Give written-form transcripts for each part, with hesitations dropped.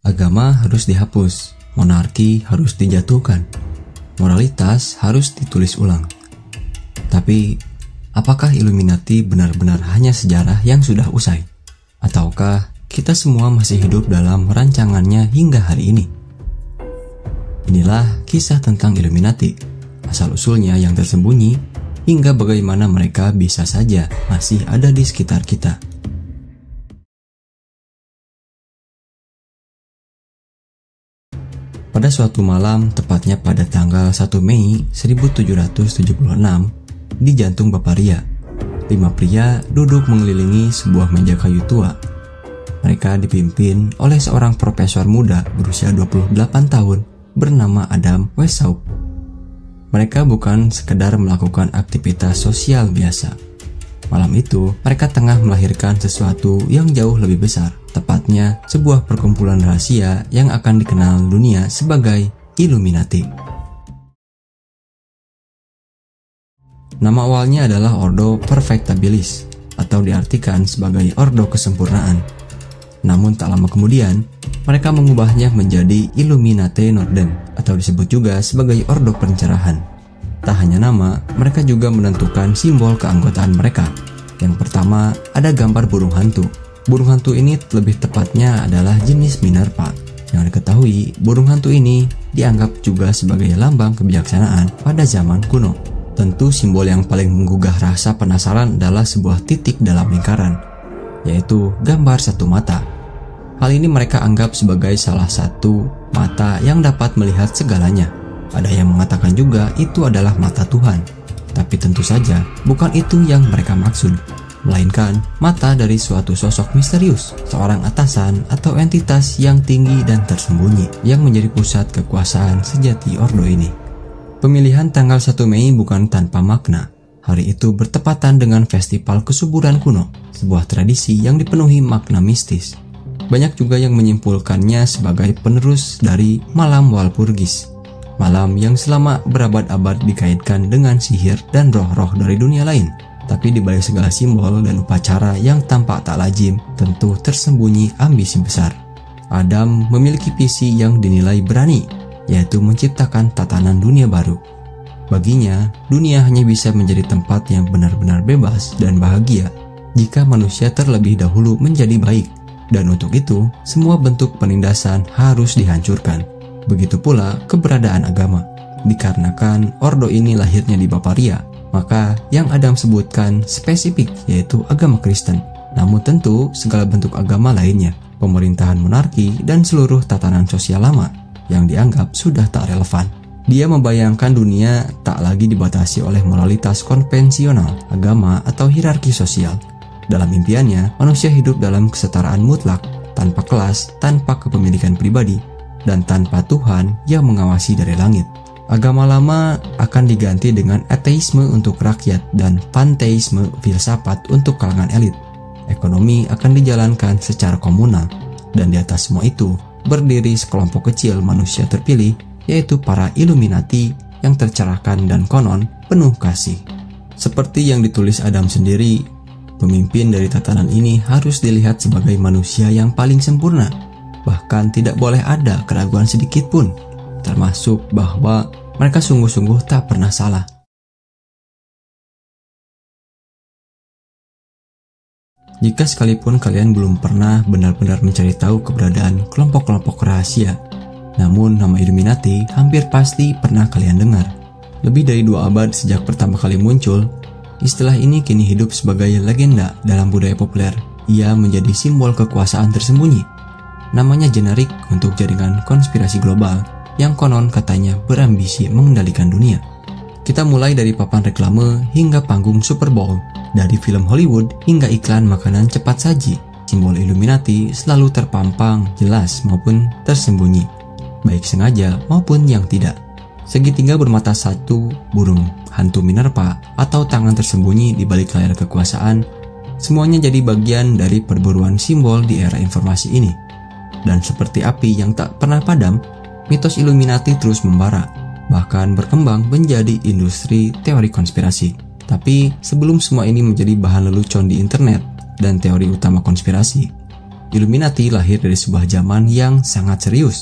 Agama harus dihapus, monarki harus dijatuhkan, moralitas harus ditulis ulang. Tapi, apakah Illuminati benar-benar hanya sejarah yang sudah usai? Ataukah kita semua masih hidup dalam rancangannya hingga hari ini? Inilah kisah tentang Illuminati, asal-usulnya yang tersembunyi, hingga bagaimana mereka bisa saja masih ada di sekitar kita. Pada suatu malam, tepatnya pada tanggal 1 Mei 1776, di jantung Bavaria, 5 pria duduk mengelilingi sebuah meja kayu tua. Mereka dipimpin oleh seorang profesor muda berusia 28 tahun bernama Adam Weishaupt. Mereka bukan sekedar melakukan aktivitas sosial biasa. Malam itu, mereka tengah melahirkan sesuatu yang jauh lebih besar, tepatnya sebuah perkumpulan rahasia yang akan dikenal dunia sebagai Illuminati. Nama awalnya adalah Ordo Perfectabilis, atau diartikan sebagai Ordo Kesempurnaan. Namun tak lama kemudian, mereka mengubahnya menjadi Illuminati Norden, atau disebut juga sebagai Ordo Pencerahan. Tak hanya nama, mereka juga menentukan simbol keanggotaan mereka. Yang pertama, ada gambar burung hantu. Burung hantu ini lebih tepatnya adalah jenis Minerva. Yang diketahui, burung hantu ini dianggap juga sebagai lambang kebijaksanaan pada zaman kuno. Tentu simbol yang paling menggugah rasa penasaran adalah sebuah titik dalam lingkaran, yaitu gambar satu mata. Hal ini mereka anggap sebagai salah satu mata yang dapat melihat segalanya. Ada yang mengatakan juga itu adalah mata Tuhan. Tapi tentu saja bukan itu yang mereka maksud, melainkan mata dari suatu sosok misterius, seorang atasan atau entitas yang tinggi dan tersembunyi yang menjadi pusat kekuasaan sejati ordo ini. Pemilihan tanggal 1 Mei bukan tanpa makna. Hari itu bertepatan dengan festival kesuburan kuno, sebuah tradisi yang dipenuhi makna mistis. Banyak juga yang menyimpulkannya sebagai penerus dari malam Walpurgis, malam yang selama berabad-abad dikaitkan dengan sihir dan roh-roh dari dunia lain. Tapi di balik segala simbol dan upacara yang tampak tak lazim, tentu tersembunyi ambisi besar. Adam memiliki visi yang dinilai berani, yaitu menciptakan tatanan dunia baru. Baginya, dunia hanya bisa menjadi tempat yang benar-benar bebas dan bahagia jika manusia terlebih dahulu menjadi baik. Dan untuk itu, semua bentuk penindasan harus dihancurkan. Begitu pula keberadaan agama. Dikarenakan ordo ini lahirnya di Bavaria, maka yang Adam sebutkan spesifik yaitu agama Kristen. Namun tentu segala bentuk agama lainnya, pemerintahan monarki dan seluruh tatanan sosial lama yang dianggap sudah tak relevan. Dia membayangkan dunia tak lagi dibatasi oleh moralitas konvensional, agama atau hierarki sosial. Dalam impiannya, manusia hidup dalam kesetaraan mutlak, tanpa kelas, tanpa kepemilikan pribadi, dan tanpa Tuhan yang mengawasi dari langit. Agama lama akan diganti dengan ateisme untuk rakyat dan panteisme filsafat untuk kalangan elit. Ekonomi akan dijalankan secara komunal, dan di atas semua itu berdiri sekelompok kecil manusia terpilih, yaitu para Illuminati yang tercerahkan dan konon penuh kasih. Seperti yang ditulis Adam sendiri, pemimpin dari tatanan ini harus dilihat sebagai manusia yang paling sempurna. Bahkan tidak boleh ada keraguan sedikit pun, termasuk bahwa mereka sungguh-sungguh tak pernah salah. Jika sekalipun kalian belum pernah benar-benar mencari tahu keberadaan kelompok-kelompok rahasia, namun nama Illuminati hampir pasti pernah kalian dengar. Lebih dari 2 abad sejak pertama kali muncul, istilah ini kini hidup sebagai legenda dalam budaya populer. Ia menjadi simbol kekuasaan tersembunyi. Namanya generik untuk jaringan konspirasi global yang konon katanya berambisi mengendalikan dunia. Kita mulai dari papan reklame hingga panggung Super Bowl, dari film Hollywood hingga iklan makanan cepat saji. Simbol Illuminati selalu terpampang jelas maupun tersembunyi, baik sengaja maupun yang tidak. Segitiga bermata satu, burung hantu Minerva, atau tangan tersembunyi di balik layar kekuasaan, semuanya jadi bagian dari perburuan simbol di era informasi ini. Dan seperti api yang tak pernah padam, mitos Illuminati terus membara, bahkan berkembang menjadi industri teori konspirasi. Tapi sebelum semua ini menjadi bahan lelucon di internet dan teori utama konspirasi, Illuminati lahir dari sebuah zaman yang sangat serius.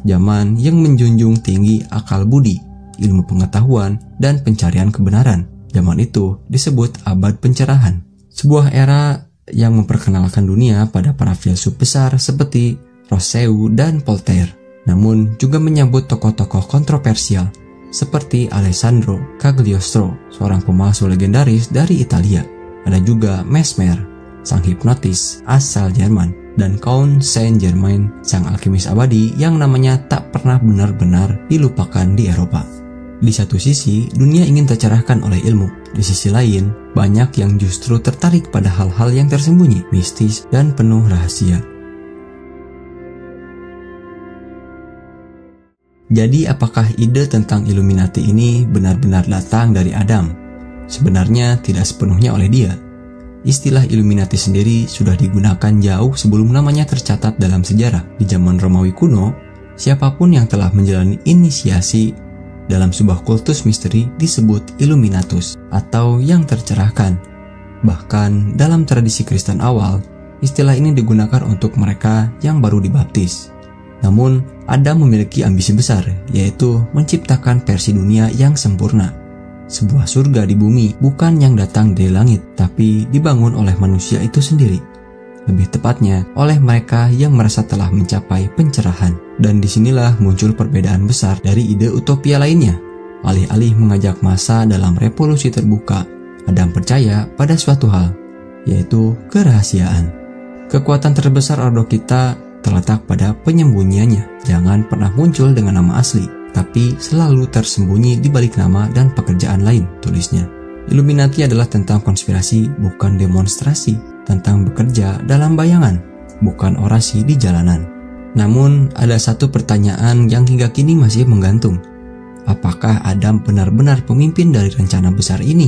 Zaman yang menjunjung tinggi akal budi, ilmu pengetahuan, dan pencarian kebenaran. Zaman itu disebut abad pencerahan. Sebuah era yang memperkenalkan dunia pada para filsuf besar seperti Rousseau dan Voltaire. Namun juga menyambut tokoh-tokoh kontroversial seperti Alessandro Cagliostro, seorang pemalsu legendaris dari Italia. Ada juga Mesmer, sang hipnotis asal Jerman, dan Count Saint-Germain, sang alkemis abadi yang namanya tak pernah benar-benar dilupakan di Eropa. Di satu sisi, dunia ingin tercerahkan oleh ilmu. Di sisi lain, banyak yang justru tertarik pada hal-hal yang tersembunyi, mistis, dan penuh rahasia. Jadi, apakah ide tentang Illuminati ini benar-benar datang dari Adam? Sebenarnya tidak sepenuhnya oleh dia. Istilah Illuminati sendiri sudah digunakan jauh sebelum namanya tercatat dalam sejarah. Di zaman Romawi kuno, siapapun yang telah menjalani inisiasi dalam sebuah kultus misteri disebut Illuminatus atau yang tercerahkan. Bahkan dalam tradisi Kristen awal, istilah ini digunakan untuk mereka yang baru dibaptis. Namun, Adam memiliki ambisi besar, yaitu menciptakan versi dunia yang sempurna. Sebuah surga di bumi bukan yang datang dari langit, tapi dibangun oleh manusia itu sendiri. Lebih tepatnya, oleh mereka yang merasa telah mencapai pencerahan. Dan disinilah muncul perbedaan besar dari ide utopia lainnya. Alih-alih mengajak massa dalam revolusi terbuka, Adam percaya pada suatu hal, yaitu kerahasiaan. Kekuatan terbesar ordo kita terletak pada penyembunyiannya. Jangan pernah muncul dengan nama asli, tapi selalu tersembunyi di balik nama dan pekerjaan lain, tulisnya. Illuminati adalah tentang konspirasi, bukan demonstrasi, tentang bekerja dalam bayangan, bukan orasi di jalanan. Namun, ada satu pertanyaan yang hingga kini masih menggantung. Apakah Adam benar-benar pemimpin dari rencana besar ini?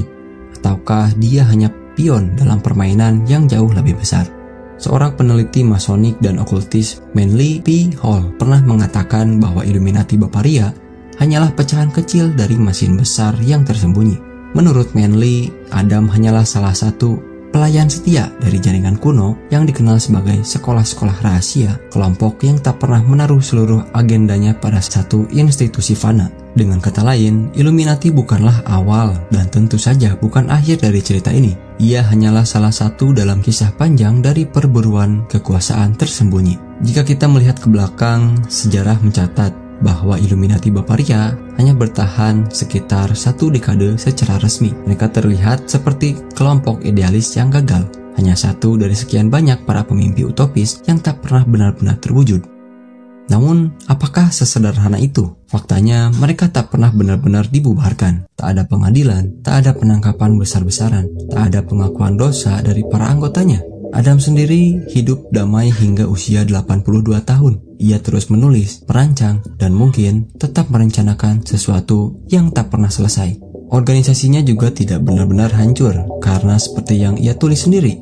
Ataukah dia hanya pion dalam permainan yang jauh lebih besar? Seorang peneliti masonik dan okultis, Manly P. Hall, pernah mengatakan bahwa Illuminati Bavaria hanyalah pecahan kecil dari mesin besar yang tersembunyi. Menurut Manly, Adam hanyalah salah satu pelayan setia dari jaringan kuno yang dikenal sebagai sekolah-sekolah rahasia, kelompok yang tak pernah menaruh seluruh agendanya pada satu institusi fana. Dengan kata lain, Illuminati bukanlah awal dan tentu saja bukan akhir dari cerita ini. Ia hanyalah salah satu dalam kisah panjang dari perburuan kekuasaan tersembunyi. Jika kita melihat ke belakang, sejarah mencatat bahwa Illuminati Bavaria hanya bertahan sekitar 1 dekade secara resmi. Mereka terlihat seperti kelompok idealis yang gagal, hanya satu dari sekian banyak para pemimpi utopis yang tak pernah benar-benar terwujud. Namun, apakah sesederhana itu? Faktanya, mereka tak pernah benar-benar dibubarkan. Tak ada pengadilan, tak ada penangkapan besar-besaran, tak ada pengakuan dosa dari para anggotanya. Adam sendiri hidup damai hingga usia 82 tahun. Ia terus menulis, merancang, dan mungkin tetap merencanakan sesuatu yang tak pernah selesai. Organisasinya juga tidak benar-benar hancur, karena seperti yang ia tulis sendiri,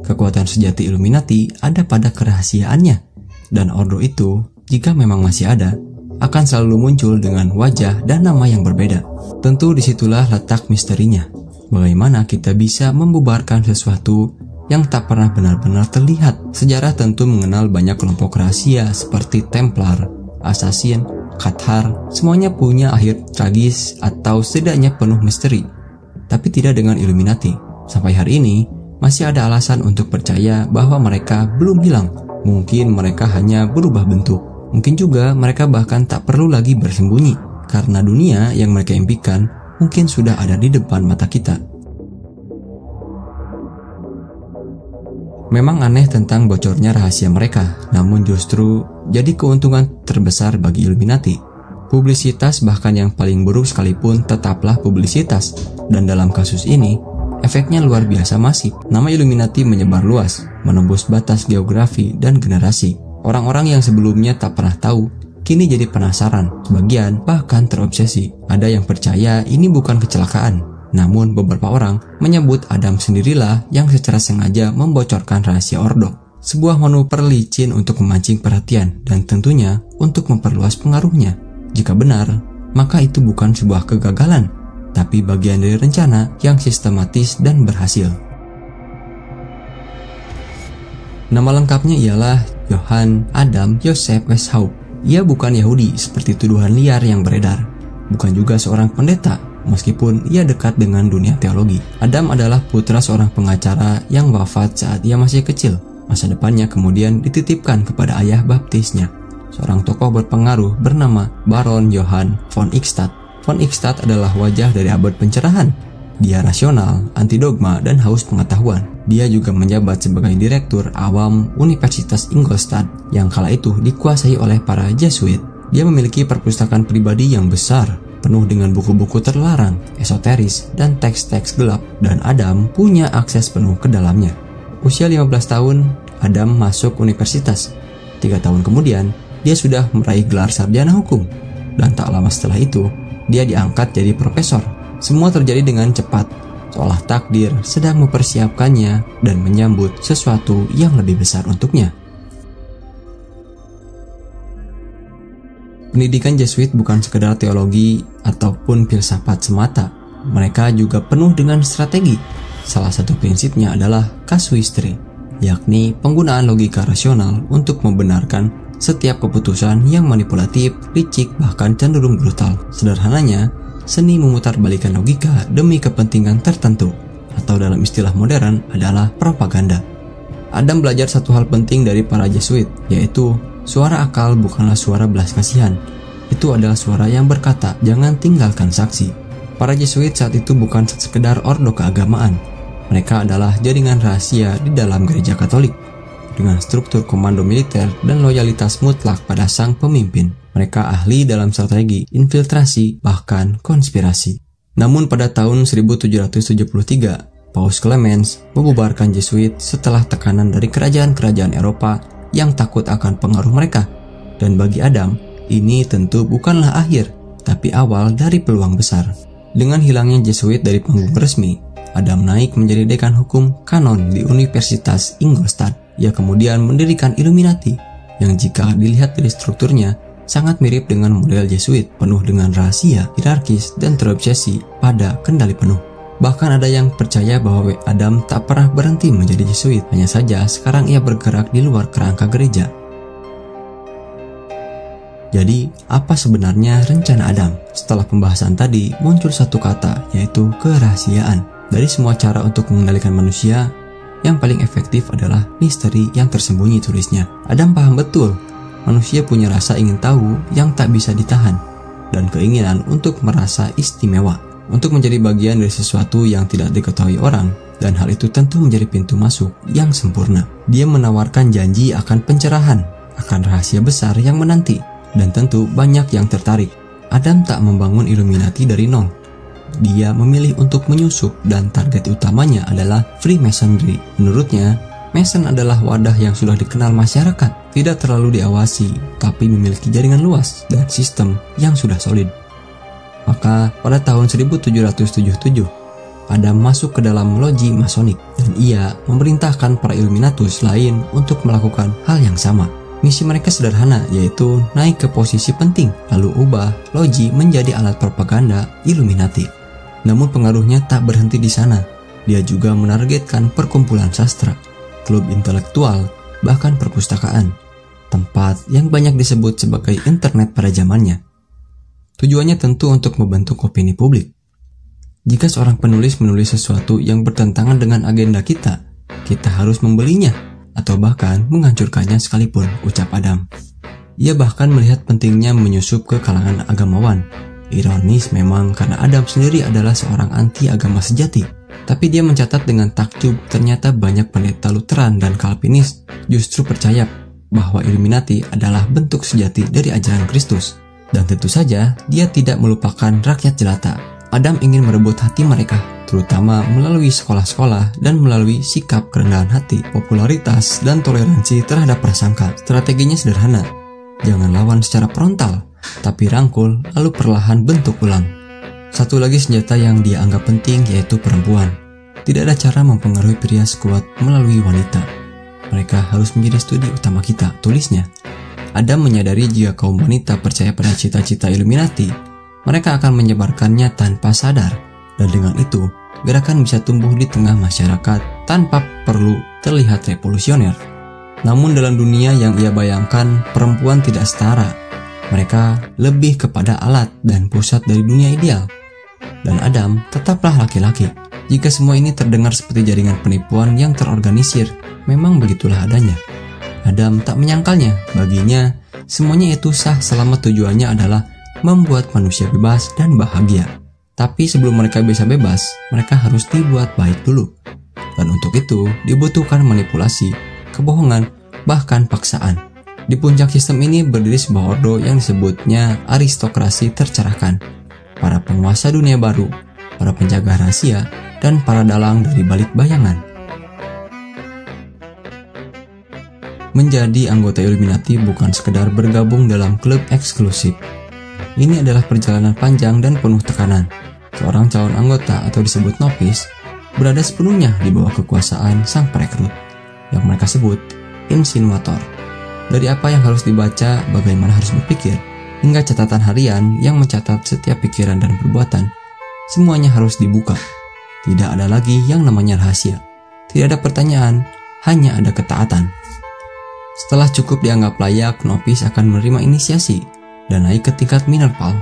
kekuatan sejati Illuminati ada pada kerahasiaannya. Dan ordo itu, jika memang masih ada, akan selalu muncul dengan wajah dan nama yang berbeda. Tentu disitulah letak misterinya. Bagaimana kita bisa membubarkan sesuatu yang tak pernah benar-benar terlihat? Sejarah tentu mengenal banyak kelompok rahasia seperti Templar, Assassin, Cathar. Semuanya punya akhir tragis atau setidaknya penuh misteri. Tapi tidak dengan Illuminati. Sampai hari ini, masih ada alasan untuk percaya bahwa mereka belum hilang. Mungkin mereka hanya berubah bentuk. Mungkin juga mereka bahkan tak perlu lagi bersembunyi, karena dunia yang mereka impikan mungkin sudah ada di depan mata kita. Memang aneh tentang bocornya rahasia mereka, namun justru jadi keuntungan terbesar bagi Illuminati. Publisitas bahkan yang paling buruk sekalipun tetaplah publisitas, dan dalam kasus ini, efeknya luar biasa masif. Nama Illuminati menyebar luas, menembus batas geografi dan generasi. Orang-orang yang sebelumnya tak pernah tahu, kini jadi penasaran, sebagian bahkan terobsesi. Ada yang percaya ini bukan kecelakaan, namun beberapa orang menyebut Adam sendirilah yang secara sengaja membocorkan rahasia ordo. Sebuah manuver licin untuk memancing perhatian dan tentunya untuk memperluas pengaruhnya. Jika benar, maka itu bukan sebuah kegagalan, tapi bagian dari rencana yang sistematis dan berhasil. Nama lengkapnya ialah Johann Adam Joseph Weishaupt. Ia bukan Yahudi seperti tuduhan liar yang beredar. Bukan juga seorang pendeta, meskipun ia dekat dengan dunia teologi. Adam adalah putra seorang pengacara yang wafat saat ia masih kecil. Masa depannya kemudian dititipkan kepada ayah baptisnya, seorang tokoh berpengaruh bernama Baron Johann von Eichstätt. Von Eichstätt adalah wajah dari abad pencerahan. Dia rasional, anti dogma, dan haus pengetahuan. Dia juga menjabat sebagai direktur awam Universitas Ingolstadt yang kala itu dikuasai oleh para Jesuit. Dia memiliki perpustakaan pribadi yang besar, penuh dengan buku-buku terlarang, esoteris, dan teks-teks gelap, dan Adam punya akses penuh ke dalamnya. Usia 15 tahun, Adam masuk universitas. 3 tahun kemudian, dia sudah meraih gelar sarjana hukum. Dan tak lama setelah itu, dia diangkat jadi profesor. Semua terjadi dengan cepat, seolah takdir sedang mempersiapkannya dan menyambut sesuatu yang lebih besar untuknya. Pendidikan Jesuit bukan sekedar teologi ataupun filsafat semata. Mereka juga penuh dengan strategi. Salah satu prinsipnya adalah casuistry, yakni penggunaan logika rasional untuk membenarkan setiap keputusan yang manipulatif, licik, bahkan cenderung brutal. Sederhananya, seni memutarbalikkan logika demi kepentingan tertentu, atau dalam istilah modern adalah propaganda. Adam belajar satu hal penting dari para Jesuit, yaitu suara akal bukanlah suara belas kasihan. Itu adalah suara yang berkata, jangan tinggalkan saksi. Para Jesuit saat itu bukan sekedar ordo keagamaan. Mereka adalah jaringan rahasia di dalam gereja Katolik, dengan struktur komando militer dan loyalitas mutlak pada sang pemimpin. Mereka ahli dalam strategi, infiltrasi, bahkan konspirasi. Namun pada tahun 1773, Paus Clemens membubarkan Jesuit setelah tekanan dari kerajaan-kerajaan Eropa yang takut akan pengaruh mereka. Dan bagi Adam, ini tentu bukanlah akhir, tapi awal dari peluang besar. Dengan hilangnya Jesuit dari panggung resmi, Adam naik menjadi dekan hukum kanon di Universitas Ingolstadt. Ia kemudian mendirikan Illuminati, yang jika dilihat dari strukturnya, sangat mirip dengan model Jesuit, penuh dengan rahasia, hierarkis, dan terobsesi pada kendali penuh. Bahkan ada yang percaya bahwa Adam tak pernah berhenti menjadi Jesuit, hanya saja sekarang ia bergerak di luar kerangka gereja. Jadi, apa sebenarnya rencana Adam? Setelah pembahasan tadi, muncul satu kata, yaitu kerahasiaan. Dari semua cara untuk mengendalikan manusia, yang paling efektif adalah misteri yang tersembunyi, tulisnya. Adam paham betul, manusia punya rasa ingin tahu yang tak bisa ditahan, dan keinginan untuk merasa istimewa, untuk menjadi bagian dari sesuatu yang tidak diketahui orang, dan hal itu tentu menjadi pintu masuk yang sempurna. Dia menawarkan janji akan pencerahan, akan rahasia besar yang menanti, dan tentu banyak yang tertarik. Adam tak membangun Illuminati dari nol. Dia memilih untuk menyusup, dan target utamanya adalah Freemasonry. Menurutnya, Mason adalah wadah yang sudah dikenal masyarakat, tidak terlalu diawasi, tapi memiliki jaringan luas dan sistem yang sudah solid. Maka pada tahun 1777, Adam masuk ke dalam loji Masonik, dan ia memerintahkan para Illuminatus lain untuk melakukan hal yang sama. Misi mereka sederhana, yaitu naik ke posisi penting, lalu ubah loji menjadi alat propaganda Illuminati. Namun pengaruhnya tak berhenti di sana. Dia juga menargetkan perkumpulan sastra, klub intelektual, bahkan perpustakaan, tempat yang banyak disebut sebagai internet pada zamannya. Tujuannya tentu untuk membentuk opini publik. Jika seorang penulis menulis sesuatu yang bertentangan dengan agenda kita harus membelinya, atau bahkan menghancurkannya sekalipun, ucap Adam. Ia bahkan melihat pentingnya menyusup ke kalangan agamawan. Ironis memang karena Adam sendiri adalah seorang anti agama sejati, tapi dia mencatat dengan takjub ternyata banyak pendeta Lutheran dan Calvinis justru percaya bahwa Illuminati adalah bentuk sejati dari ajaran Kristus. Dan tentu saja dia tidak melupakan rakyat jelata. Adam ingin merebut hati mereka, terutama melalui sekolah-sekolah dan melalui sikap kerendahan hati, popularitas, dan toleransi terhadap prasangka. Strateginya sederhana, jangan lawan secara frontal, tapi rangkul lalu perlahan bentuk ulang. Satu lagi senjata yang dia anggap penting yaitu perempuan. Tidak ada cara mempengaruhi pria sekuat melalui wanita. Mereka harus menjadi studi utama kita, tulisnya. Adam menyadari jika kaum wanita percaya pada cita-cita Illuminati, mereka akan menyebarkannya tanpa sadar, dan dengan itu, gerakan bisa tumbuh di tengah masyarakat tanpa perlu terlihat revolusioner. Namun dalam dunia yang ia bayangkan, perempuan tidak setara. Mereka lebih kepada alat dan pusat dari dunia ideal. Dan Adam tetaplah laki-laki. Jika semua ini terdengar seperti jaringan penipuan yang terorganisir, memang begitulah adanya. Adam tak menyangkalnya. Baginya, semuanya itu sah selama tujuannya adalah membuat manusia bebas dan bahagia. Tapi sebelum mereka bisa bebas, mereka harus dibuat baik dulu. Dan untuk itu, dibutuhkan manipulasi, kebohongan, bahkan paksaan. Di puncak sistem ini berdiri sebuah ordo yang disebutnya aristokrasi tercerahkan. Para penguasa dunia baru, para penjaga rahasia, dan para dalang dari balik bayangan. Menjadi anggota Illuminati bukan sekedar bergabung dalam klub eksklusif. Ini adalah perjalanan panjang dan penuh tekanan. Seorang calon anggota atau disebut novice berada sepenuhnya di bawah kekuasaan sang perekrut, yang mereka sebut insinuator. Dari apa yang harus dibaca, bagaimana harus berpikir, hingga catatan harian yang mencatat setiap pikiran dan perbuatan, semuanya harus dibuka. Tidak ada lagi yang namanya rahasia. Tidak ada pertanyaan, hanya ada ketaatan. Setelah cukup dianggap layak, novice akan menerima inisiasi dan naik ke tingkat minerpal.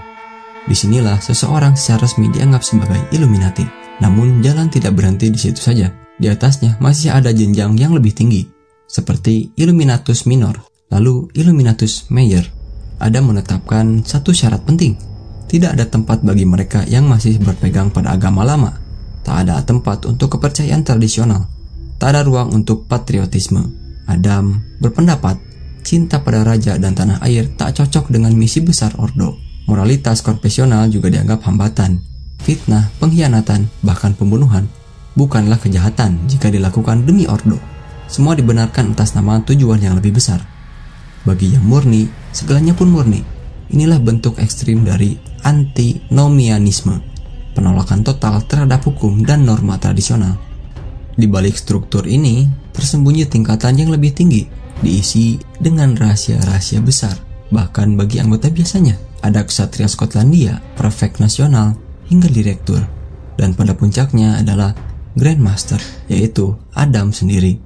Disinilah seseorang secara resmi dianggap sebagai Illuminati. Namun jalan tidak berhenti di situ saja. Di atasnya masih ada jenjang yang lebih tinggi, seperti Illuminatus Minor, lalu Illuminatus Major. Adam menetapkan satu syarat penting. Tidak ada tempat bagi mereka yang masih berpegang pada agama lama. Tak ada tempat untuk kepercayaan tradisional. Tak ada ruang untuk patriotisme. Adam berpendapat cinta pada raja dan tanah air tak cocok dengan misi besar ordo. Moralitas konvensional juga dianggap hambatan. Fitnah, pengkhianatan, bahkan pembunuhan bukanlah kejahatan jika dilakukan demi ordo. Semua dibenarkan atas nama tujuan yang lebih besar. Bagi yang murni, segalanya pun murni. Inilah bentuk ekstrim dari antinomianisme, penolakan total terhadap hukum dan norma tradisional. Di balik struktur ini, tersembunyi tingkatan yang lebih tinggi, diisi dengan rahasia-rahasia besar. Bahkan bagi anggota biasanya, ada ksatria Skotlandia, prefek nasional, hingga direktur. Dan pada puncaknya adalah Grandmaster, yaitu Adam sendiri.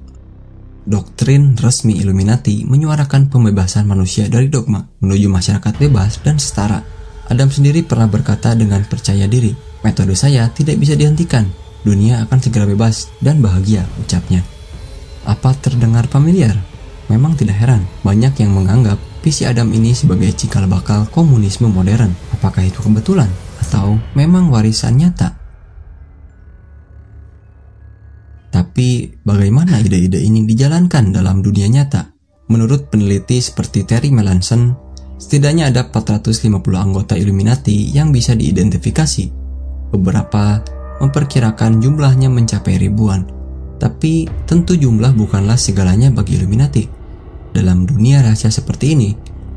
Doktrin resmi Illuminati menyuarakan pembebasan manusia dari dogma menuju masyarakat bebas dan setara. Adam sendiri pernah berkata dengan percaya diri, "Metode saya tidak bisa dihentikan. Dunia akan segera bebas dan bahagia," ucapnya. Apa terdengar familiar? Memang tidak heran, banyak yang menganggap visi Adam ini sebagai cikal bakal komunisme modern. Apakah itu kebetulan? Atau memang warisan nyata? Tapi bagaimana ide-ide ini dijalankan dalam dunia nyata? Menurut peneliti seperti Terry Melanson, setidaknya ada 450 anggota Illuminati yang bisa diidentifikasi. Beberapa memperkirakan jumlahnya mencapai ribuan. Tapi tentu jumlah bukanlah segalanya bagi Illuminati. Dalam dunia rahasia seperti ini,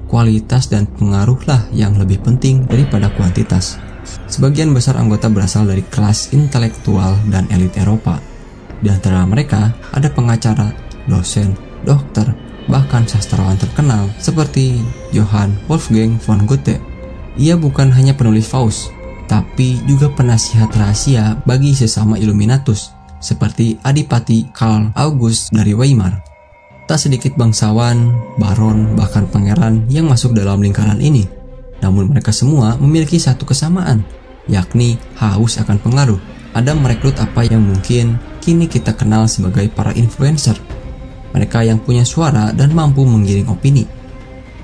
kualitas dan pengaruhlah yang lebih penting daripada kuantitas. Sebagian besar anggota berasal dari kelas intelektual dan elit Eropa. Di antara mereka ada pengacara, dosen, dokter, bahkan sastrawan terkenal seperti Johann Wolfgang von Goethe. Ia bukan hanya penulis Faust, tapi juga penasihat rahasia bagi sesama Illuminatus, seperti Adipati Karl August dari Weimar. Tak sedikit bangsawan, baron, bahkan pangeran yang masuk dalam lingkaran ini. Namun mereka semua memiliki satu kesamaan, yakni haus akan pengaruh. Adam merekrut apa yang mungkin kini kita kenal sebagai para influencer. Mereka yang punya suara dan mampu menggiring opini.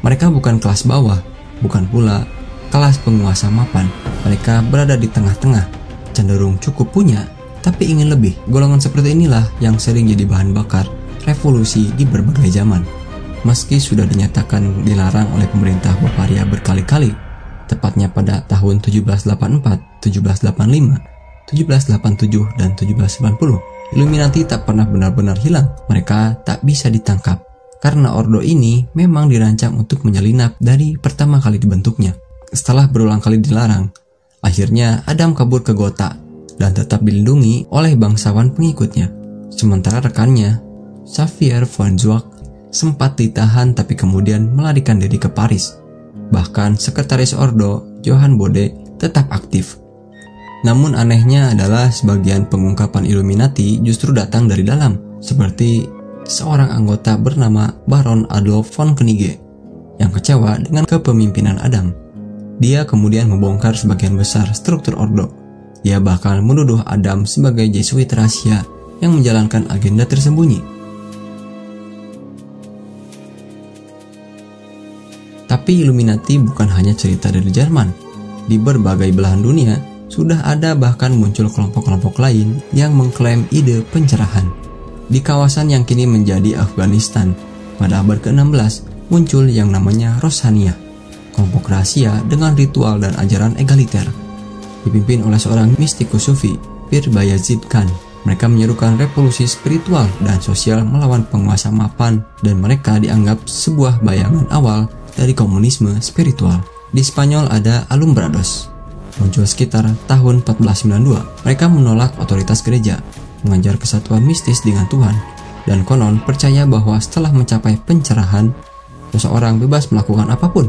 Mereka bukan kelas bawah, bukan pula kelas penguasa mapan. Mereka berada di tengah-tengah, cenderung cukup punya, tapi ingin lebih. Golongan seperti inilah yang sering jadi bahan bakar revolusi di berbagai zaman. Meski sudah dinyatakan dilarang oleh pemerintah Bavaria berkali-kali, tepatnya pada tahun 1784, 1785, 1787, dan 1790, Illuminati tak pernah benar-benar hilang. Mereka tak bisa ditangkap, karena ordo ini memang dirancang untuk menyelinap dari pertama kali dibentuknya. Setelah berulang kali dilarang, akhirnya Adam kabur ke Gotha dan tetap dilindungi oleh bangsawan pengikutnya. Sementara rekannya, Xavier von Zwick, sempat ditahan tapi kemudian melarikan diri ke Paris. Bahkan sekretaris ordo, Johann Bode, tetap aktif. Namun anehnya adalah sebagian pengungkapan Illuminati justru datang dari dalam, seperti seorang anggota bernama Baron Adolf von Knigge yang kecewa dengan kepemimpinan Adam. Dia kemudian membongkar sebagian besar struktur Ordo. Ia bahkan menuduh Adam sebagai Jesuit rahasia yang menjalankan agenda tersembunyi. Tapi Illuminati bukan hanya cerita dari Jerman. Di berbagai belahan dunia, sudah ada bahkan muncul kelompok-kelompok lain yang mengklaim ide pencerahan. Di kawasan yang kini menjadi Afghanistan, pada abad ke-16 muncul yang namanya Roshaniya, kelompok rahasia dengan ritual dan ajaran egaliter. Dipimpin oleh seorang mistikus sufi, Pir Bayazid Khan. Mereka menyerukan revolusi spiritual dan sosial melawan penguasa mapan, dan mereka dianggap sebuah bayangan awal dari komunisme spiritual. Di Spanyol ada Alumbrados, muncul sekitar tahun 1492. Mereka menolak otoritas gereja, mengajar kesatuan mistis dengan Tuhan, dan konon percaya bahwa setelah mencapai pencerahan, seseorang bebas melakukan apapun,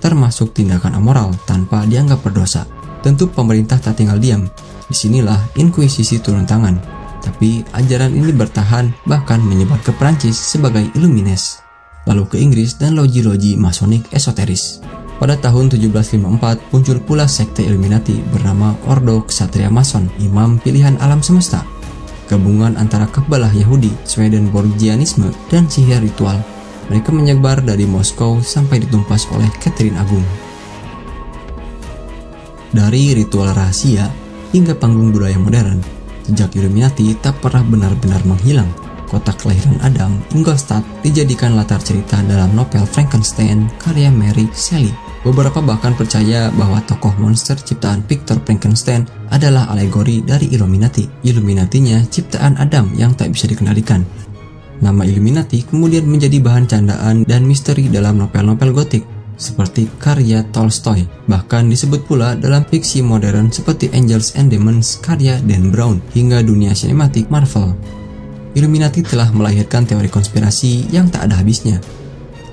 termasuk tindakan amoral tanpa dianggap berdosa. Tentu pemerintah tak tinggal diam. Disinilah inkuisisi turun tangan. Tapi ajaran ini bertahan bahkan menyebar ke Prancis sebagai Illumines, lalu ke Inggris dan loji-loji masonik esoteris. Pada tahun 1754 muncul pula sekte Illuminati bernama Ordo Ksatria Mason, imam pilihan alam semesta. Gabungan antara Kabalah Yahudi, Swedenborgianisme, dan sihir ritual. Mereka menyebar dari Moskow sampai ditumpas oleh Catherine Agung. Dari ritual rahasia hingga panggung budaya modern, jejak Illuminati tak pernah benar-benar menghilang. Kota kelahiran Adam, Ingolstadt, dijadikan latar cerita dalam novel Frankenstein karya Mary Shelley. Beberapa bahkan percaya bahwa tokoh monster ciptaan Victor Frankenstein adalah alegori dari Illuminati. Illuminatinya ciptaan Adam yang tak bisa dikendalikan. Nama Illuminati kemudian menjadi bahan candaan dan misteri dalam novel-novel gotik seperti karya Tolstoy. Bahkan disebut pula dalam fiksi modern seperti Angels and Demons karya Dan Brown hingga dunia sinematik Marvel. Illuminati telah melahirkan teori konspirasi yang tak ada habisnya.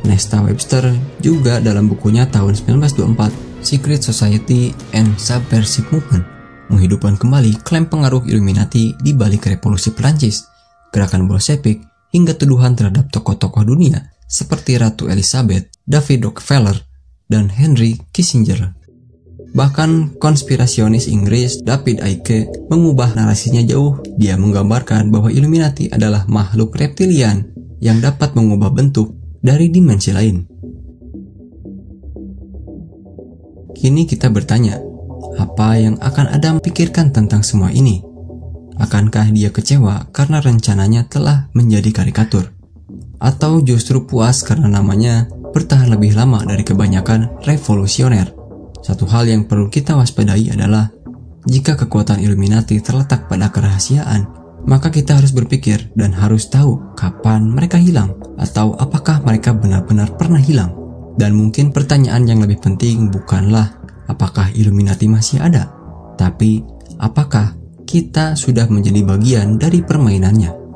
Nesta Webster juga dalam bukunya tahun 1924, Secret Society and Subversive Movement, menghidupkan kembali klaim pengaruh Illuminati di balik revolusi Perancis, gerakan Bolshevik, hingga tuduhan terhadap tokoh-tokoh dunia seperti Ratu Elizabeth, David Rockefeller, dan Henry Kissinger. Bahkan konspirasionis Inggris David Icke mengubah narasinya jauh. Dia menggambarkan bahwa Illuminati adalah makhluk reptilian yang dapat mengubah bentuk dari dimensi lain. Kini kita bertanya, apa yang akan Adam pikirkan tentang semua ini? Akankah dia kecewa karena rencananya telah menjadi karikatur? Atau justru puas karena namanya bertahan lebih lama dari kebanyakan revolusioner? Satu hal yang perlu kita waspadai adalah, jika kekuatan Illuminati terletak pada kerahasiaan, maka kita harus berpikir dan harus tahu kapan mereka hilang, atau apakah mereka benar-benar pernah hilang. Dan mungkin pertanyaan yang lebih penting bukanlah apakah Illuminati masih ada, tapi apakah kita sudah menjadi bagian dari permainannya.